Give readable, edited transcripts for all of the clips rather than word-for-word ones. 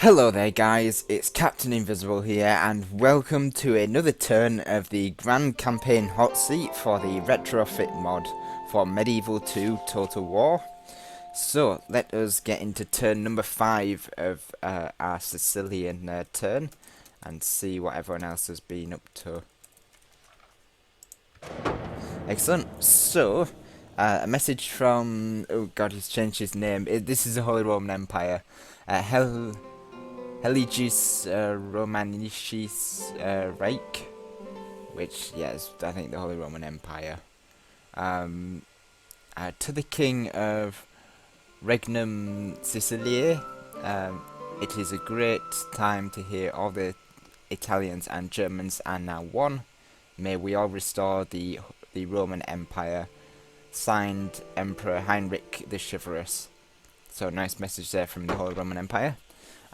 Hello there guys, it's Captain Invisible here and welcome to another turn of the Grand Campaign Hotseat for the Retrofit mod for Medieval 2 Total War. So let us get into turn number 5 of our Sicilian turn and see what everyone else has been up to. Excellent, so a message from, oh god, he's changed his name. This is the Holy Roman Empire. Heligus Romanicis Reich, which, yes, I think the Holy Roman Empire. To the King of Regnum Siciliae, it is a great time to hear all the Italians and Germans are now one. May we all restore the Roman Empire. Signed, Emperor Heinrich the Chivalrous. So, nice message there from the Holy Roman Empire.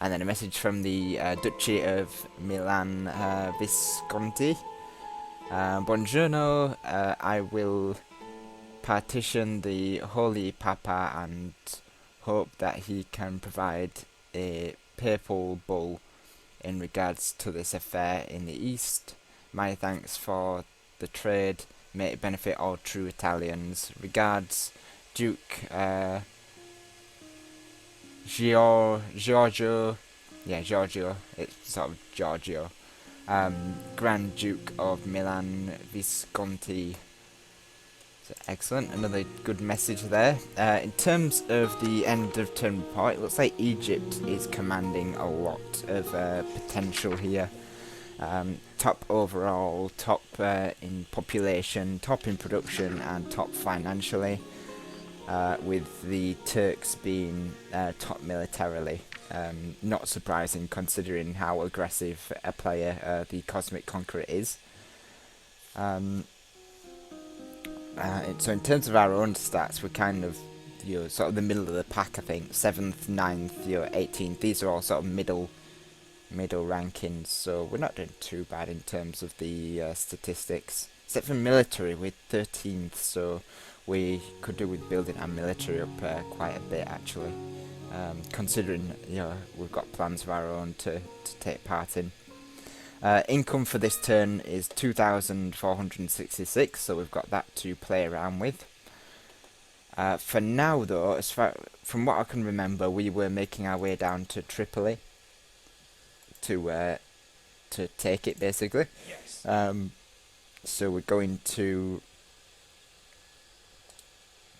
And then a message from the Duchy of Milan Visconti. Buongiorno, I will partition the Holy Papa and hope that he can provide a papal bull in regards to this affair in the East. My thanks for the trade. May it benefit all true Italians. Regards, Duke Giorgio, it's sort of Giorgio, Grand Duke of Milan Visconti. So excellent, another good message there. In terms of the end of turn report, it looks like Egypt is commanding a lot of potential here. Top overall, top in population, top in production, and top financially. With the Turks being top militarily. Not surprising considering how aggressive a player the Cosmic Conqueror is. So in terms of our own stats, we're kind of, sort of the middle of the pack, I think. 7th, 9th, 18th. These are all sort of middle rankings, so we're not doing too bad in terms of the statistics. Except for military, we're 13th, so we could do with building our military up quite a bit, actually. Considering, we've got plans of our own to take part in. Income for this turn is 2,466, so we've got that to play around with. For now, though, from what I can remember, we were making our way down to Tripoli to take it, basically. Yes. So we're going to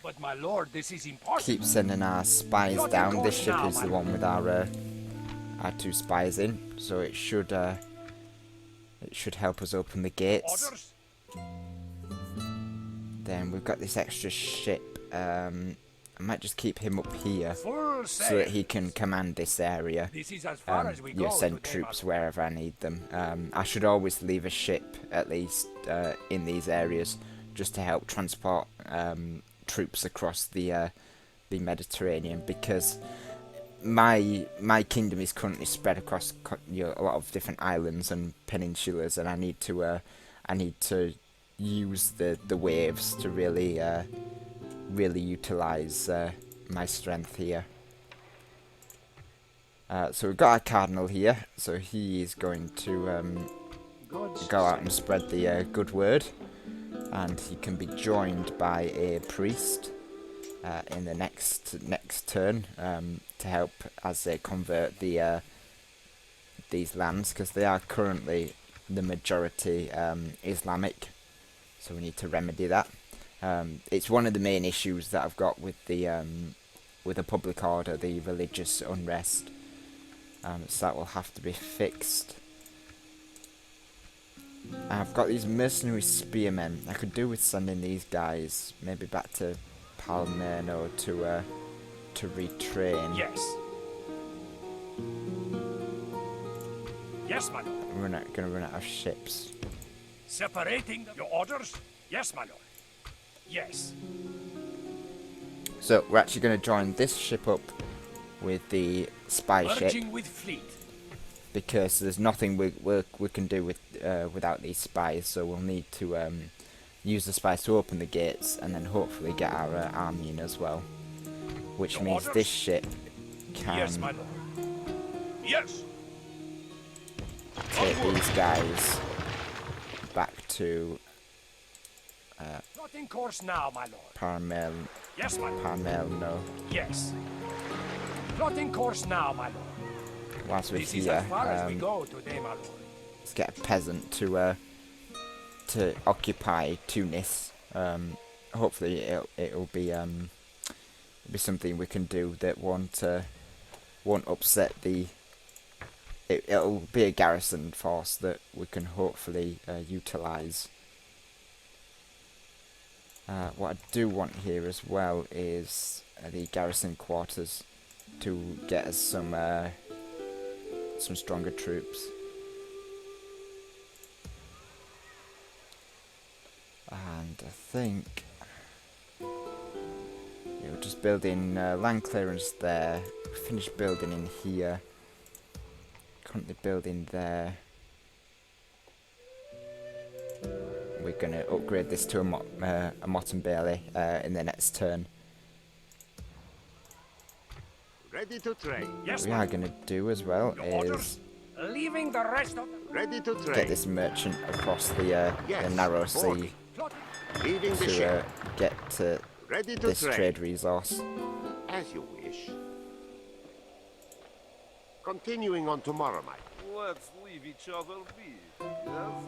But my lord, this is important. keep sending our spies down. This ship is the one with our 2 spies in, so it should help us open the gates. Orders? Then we've got this extra ship. I might just keep him up here Full so sail. that he can command this area. This is as far as we go. Send today, troops my wherever I need them. I should always leave a ship at least in these areas just to help transport troops across the Mediterranean, because my kingdom is currently spread across a lot of different islands and peninsulas, and I need to use the waves to really utilize my strength here. So we've got our cardinal here, so he is going to go out and spread the good word, and he can be joined by a priest in the next turn to help as they convert these lands, because they are currently the majority Islamic, so we need to remedy that. It's one of the main issues that I've got with the public order, the religious unrest. So that will have to be fixed. I've got these mercenary spearmen. I could do with sending these guys maybe back to Palmerno to retrain. Yes. Yes, my lord. We're not gonna run out of ships. Separating your orders? Yes, my lord. Yes. So we're actually gonna join this ship up with the spy ship, Merging with fleet. because there's nothing we can do with without these spies. So we'll need to use the spies to open the gates, and then hopefully get our army in as well. Which Your means orders? this ship can Yes, my lord. Yes. take these guys back to Plotting course now, my lord. Parmel. Yes, my lord. Parmel, no. Yes. Plotting course now, my lord. Whilst we're This is here, as far as we go today, my lord. let's get a peasant to occupy Tunis. Hopefully, it'll be something we can do that won't upset the. It'll be a garrison force that we can hopefully utilize. What I do want here as well is the garrison quarters to get us some stronger troops. And I think we're just building land clearance there. Finish building in here. Currently building there. We're going to upgrade this to a Mott and Bailey in the next turn. Ready to trade. Yes, What we are going to do as well Your is orders? Leaving the rest of them. Ready to get trade. this merchant across the Yes, narrow boarding. sea Plotting. Leaving the to ship. get to Ready to this trade. trade resource. As you wish. Continuing on tomorrow, Mike. Let's leave each other be. Yes?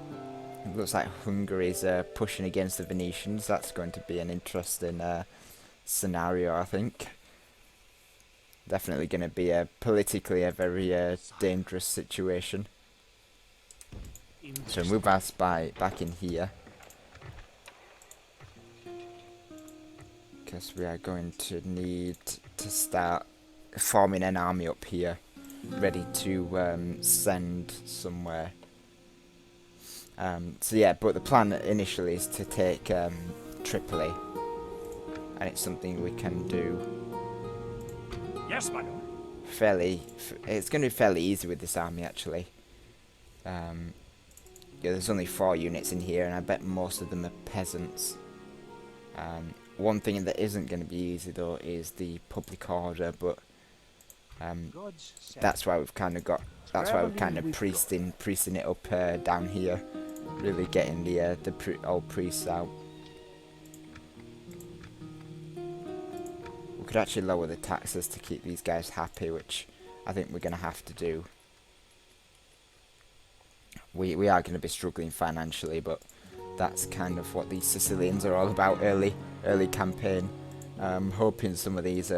It looks like Hungary's pushing against the Venetians. That's going to be an interesting scenario, I think. Definitely going to be politically a very dangerous situation. So move our spy back in here. Because we are going to need to start forming an army up here. Ready to send somewhere. So yeah, but the plan initially is to take Tripoli. And it's something we can do Yes, my lord. it's going to be fairly easy with this army actually. Yeah, there's only 4 units in here and I bet most of them are peasants. One thing that isn't going to be easy though is the public order, but that's why we've kind of got. That's why we're kind of priesting it up down here, really getting the old priests out. We could actually lower the taxes to keep these guys happy, which I think we're going to have to do. We are going to be struggling financially, but that's kind of what these Sicilians are all about. Early campaign. Hoping some of these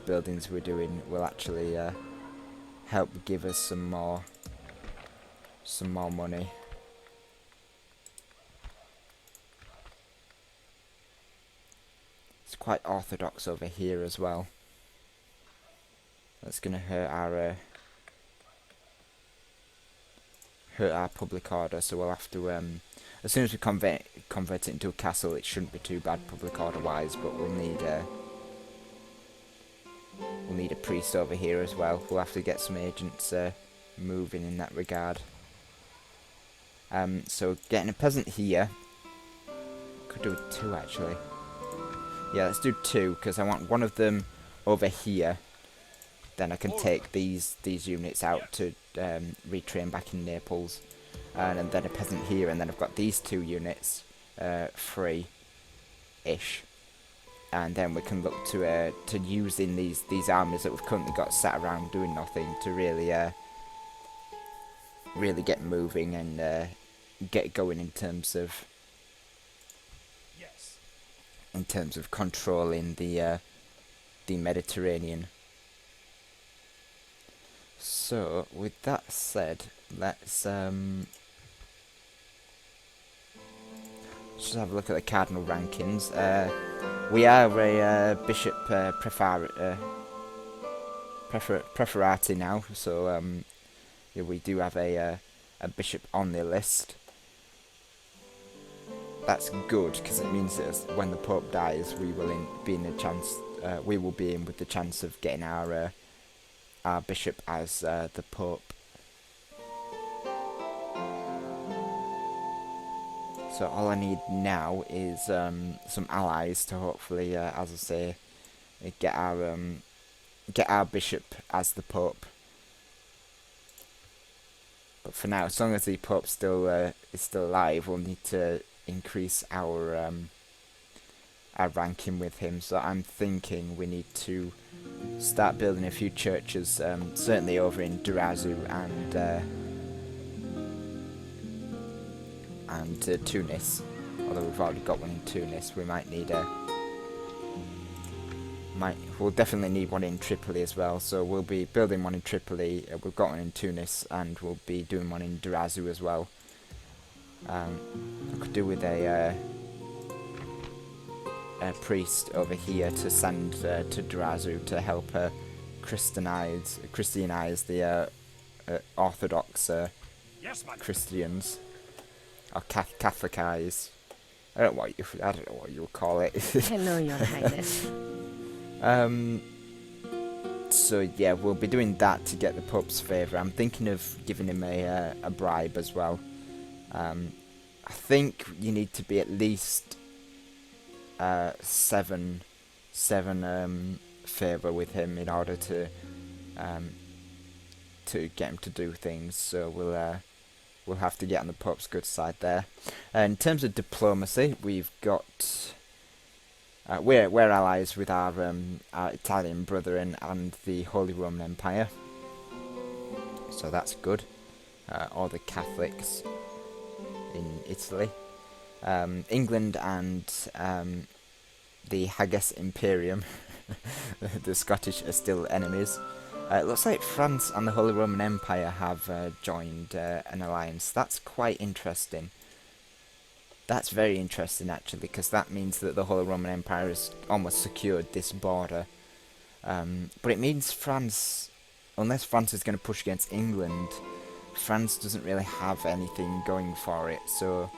buildings we're doing will actually help give us some more money. It's quite orthodox over here as well. That's gonna hurt our public order, so we'll have to as soon as we convert it into a castle, it shouldn't be too bad public order wise, but we'll need a priest over here as well. We'll have to get some agents moving in that regard. So getting a peasant here, could do 2 actually. Yeah, let's do 2 because I want one of them over here. Then I can take these units out to retrain back in Naples, and then a peasant here, and then I've got these 2 units free-ish, and then we can look to using these armies that we've currently got sat around doing nothing to really get moving and get going in terms of controlling the Mediterranean. So, with that said, let's just have a look at the cardinal rankings. We are a bishop preferati now, so yeah, we do have a bishop on the list. That's good because it means that when the Pope dies, we will be in with the chance of getting our bishop as the Pope. So all I need now is some allies to hopefully, as I say, get our bishop as the Pope. But for now, as long as the Pope still is still alive, we'll need to increase our ranking with him. So I'm thinking we need to start building a few churches, certainly over in Durazu and Tunis. Although we've already got one in Tunis, we might need we'll definitely need one in Tripoli as well. So we'll be building one in Tripoli. We've got one in Tunis, and we'll be doing one in Durazu as well. I could do with a priest over here to send to Durazu to help Christianize the Orthodox Yes, my lord. Christians, or Catholicize. I don't know what you would call it. Hello, Your Highness. So yeah, we'll be doing that to get the Pope's favour. I'm thinking of giving him a bribe as well. I think you need to be at least 7 favour with him in order to get him to do things. So we'll have to get on the Pope's good side there. In terms of diplomacy, we've got we're allies with our Italian brethren and the Holy Roman Empire, so that's good. Or the Catholics in Italy. England and the Haggis Imperium, the Scottish, are still enemies. It looks like France and the Holy Roman Empire have joined an alliance. That's quite interesting. That's very interesting, actually, because that means that the Holy Roman Empire has almost secured this border. But it means France, unless France is going to push against England, France doesn't really have anything going for it. So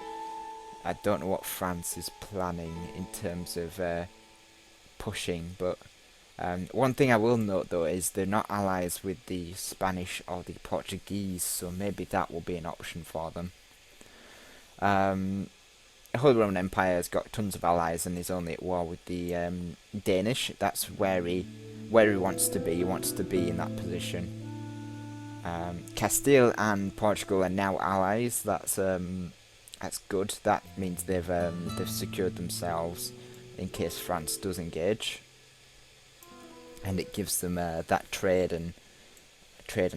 I don't know what France is planning in terms of pushing. But one thing I will note, though, is they're not allies with the Spanish or the Portuguese, so maybe that will be an option for them. The Holy Roman Empire has got tons of allies and is only at war with the Danish. That's where he wants to be. He wants to be in that position. Castile and Portugal are now allies. That's good. That means they've secured themselves in case France does engage, and it gives them that trade and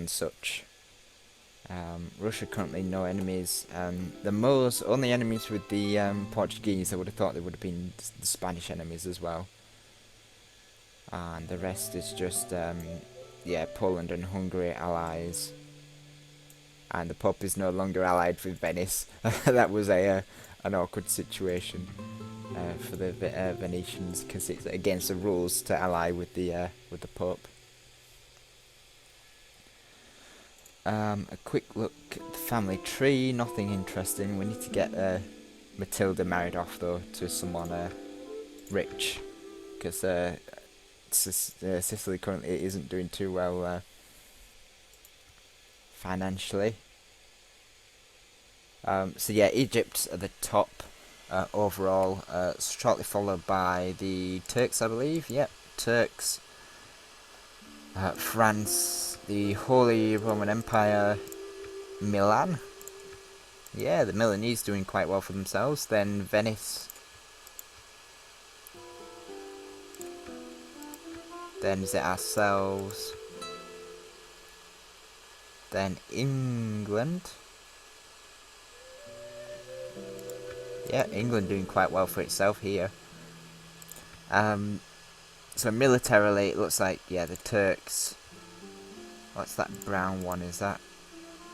such. Russia currently no enemies. The most only enemies with the Portuguese. I would have thought they would have been the Spanish enemies as well. And the rest is just Poland and Hungary allies. And the Pope is no longer allied with Venice. That was an awkward situation for the Venetians, because it's against the rules to ally with the Pope. A quick look at the family tree, nothing interesting. We need to get Matilda married off, though, to someone rich, because Sicily currently isn't doing too well financially. So yeah, Egypt at the top overall, shortly followed by the Turks, I believe. Yep, Turks. France, the Holy Roman Empire, Milan. Yeah, the Milanese doing quite well for themselves. Then Venice. Then is it ourselves? Then England. Yeah, England doing quite well for itself here. So militarily, it looks like, yeah, the Turks. What's that brown one? Is that?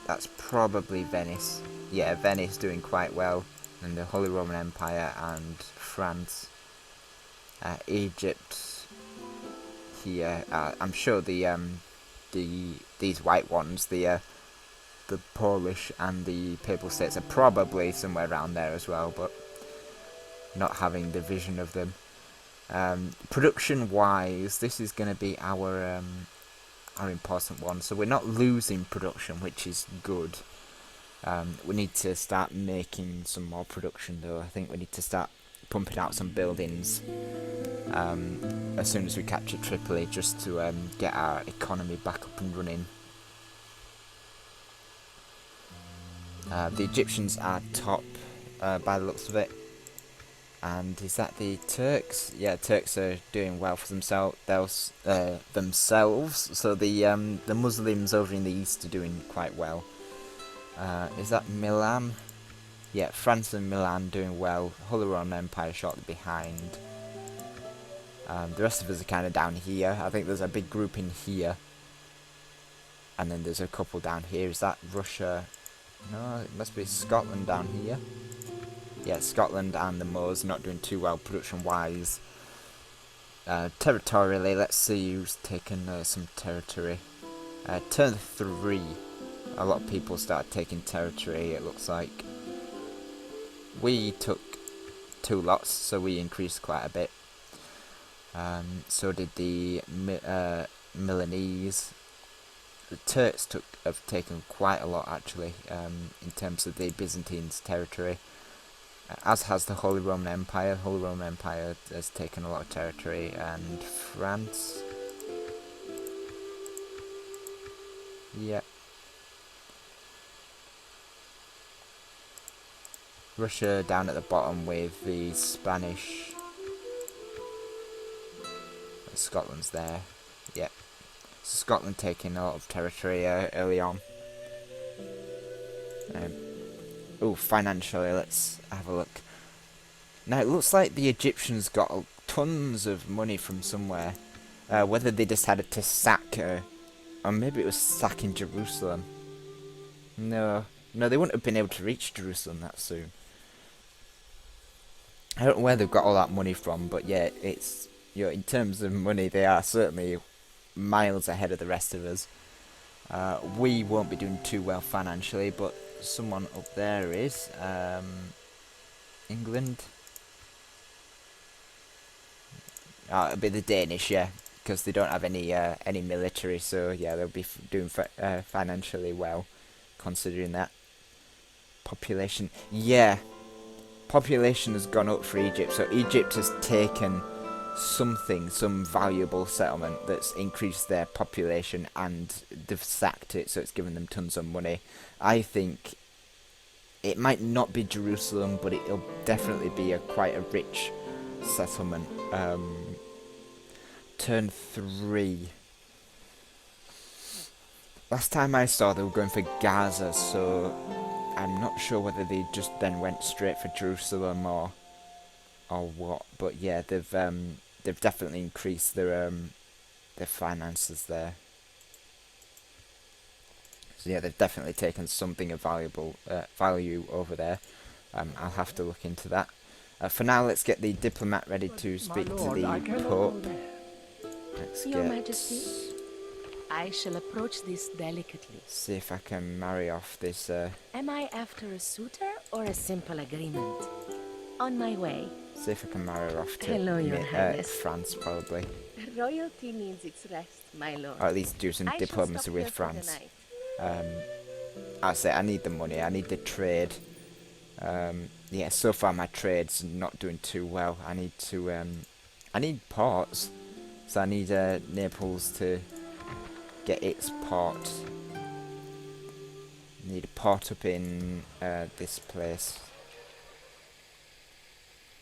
That's probably Venice. Yeah, Venice doing quite well, and the Holy Roman Empire and France. Egypt. Here, I'm sure these white ones, the Polish and the Papal States, are probably somewhere around there as well, but not having the vision of them. Production wise, this is going to be our important one, so we're not losing production, which is good. We need to start making some more production, though. I think we need to start pumping out some buildings as soon as we capture Tripoli, just to get our economy back up and running. The Egyptians are top by the looks of it. And is that the Turks? Yeah, Turks are doing well for themselves. So the Muslims over in the east are doing quite well. Is that Milan? Yeah, France and Milan doing well. Holy Roman Empire shortly behind. The rest of us are kind of down here. I think there's a big group in here. And then there's a couple down here. Is that Russia? No, it must be Scotland down here. Yeah, Scotland and the Moors not doing too well production-wise. Territorially, let's see who's taken some territory. Turn 3. A lot of people started taking territory, it looks like. We took 2 lots, so we increased quite a bit. So did the Milanese. The Turks have taken quite a lot, actually, in terms of the Byzantines' territory. As has the Holy Roman Empire. The Holy Roman Empire has taken a lot of territory, and France. Yeah. Russia down at the bottom with the Spanish. Scotland's there. Yeah. So Scotland taking a lot of territory early on. Oh, financially, let's have a look. Now, it looks like the Egyptians got tons of money from somewhere. Whether they decided to sack, or maybe it was sacking Jerusalem. No, they wouldn't have been able to reach Jerusalem that soon. I don't know where they've got all that money from, but yeah, it's, in terms of money, they are certainly miles ahead of the rest of us. We won't be doing too well financially, but someone up there is. England. It'll be the Danish, yeah, because they don't have any military, so yeah, they'll be doing financially well, considering that. Population, yeah, population has gone up for Egypt, so Egypt has taken some valuable settlement that's increased their population, and they've sacked it, so it's given them tons of money. I think it might not be Jerusalem, but it'll definitely be quite a rich settlement. Turn 3. Last time I saw, they were going for Gaza, so I'm not sure whether they just then went straight for Jerusalem or what. But yeah, they've definitely increased their finances there. So yeah, they've definitely taken something of value over there. I'll have to look into that. For now, let's get the diplomat ready to speak to the Pope. Your Majesty, I shall approach this delicately. See if I can marry off this. Am I after a suitor or a simple agreement? On my way. See if I can marry her off to Hello, Your Highness. France, probably. Royalty needs its rest, my lord. Or at least do some diplomacy with France. I say I need the money. I need the trade. Yeah, so far my trade's not doing too well. I need to. I need ports. So I need Naples to get its port. Need a port up in this place.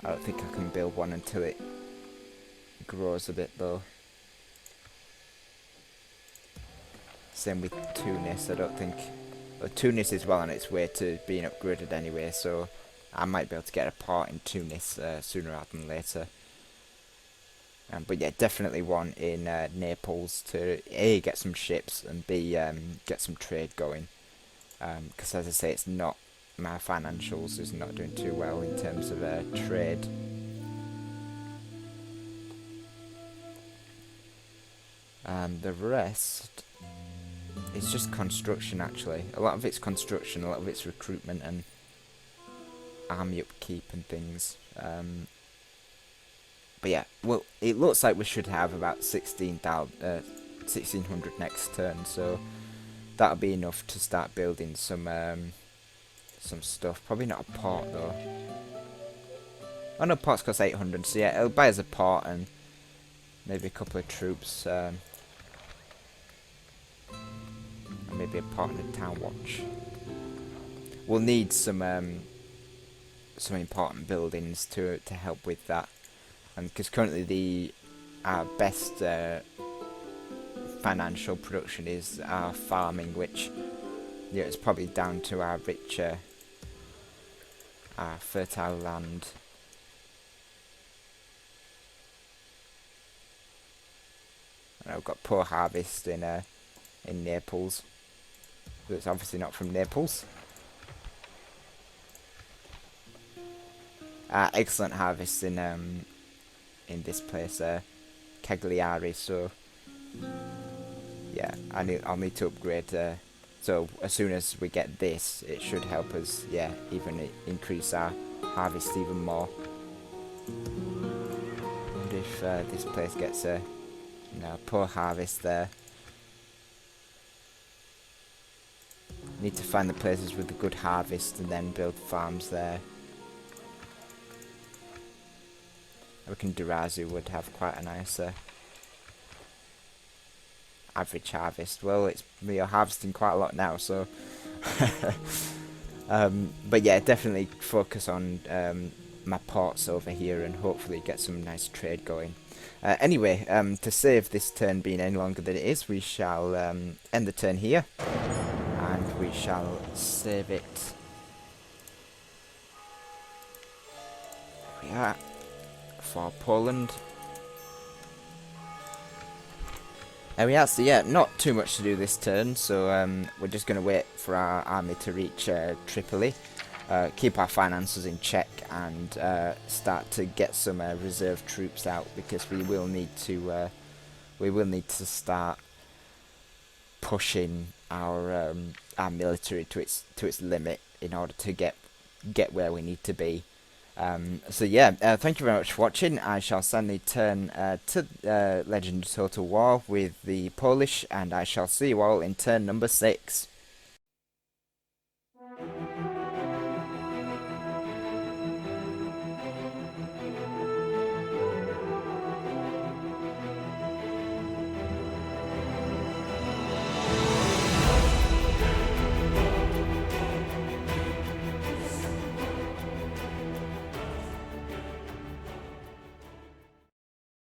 I don't think I can build one until it grows a bit though. Same with Tunis. I don't think. Well, Tunis is well on its way to being upgraded anyway, so I might be able to get a port in Tunis sooner rather than later. But yeah, definitely one in Naples to A, get some ships, and B, get some trade going. Because as I say, it's not, my financials is not doing too well in terms of trade. And the rest is just construction, actually. A lot of it's construction, a lot of it's recruitment and army upkeep and things. But yeah, well, it looks like we should have about 1600 next turn, so that'll be enough to start building some stuff. Probably not a port though. Oh no, ports cost 800, so yeah, it'll buy us a port and maybe a couple of troops, and maybe a port and a town watch. we'll need some important buildings to help with that, and because currently our best financial production is our farming, which it's probably down to our richer, our fertile land. And I've got poor harvest in Naples. But it's obviously not from Naples. Excellent harvest in this place, Cagliari. So yeah, I'll need to upgrade. So as soon as we get this, it should help us, even increase our harvest even more. And if this place gets a poor harvest there. Need to find the places with a good harvest and then build farms there. I reckon Durazu would have quite a nice average harvest. Well, you're harvesting quite a lot now, so but yeah, definitely focus on my ports over here and hopefully get some nice trade going. Anyway, to save this turn being any longer than it is, we shall end the turn here, and we shall save it. There we are, for Poland. There we are, so yeah, not too much to do this turn, so we're just going to wait for our army to reach Tripoli, keep our finances in check, and start to get some reserve troops out, because we will need to start pushing our military to its limit in order to get where we need to be. So yeah, thank you very much for watching. I shall suddenly turn to Legend of Total War with the Polish, and I shall see you all in turn number 6.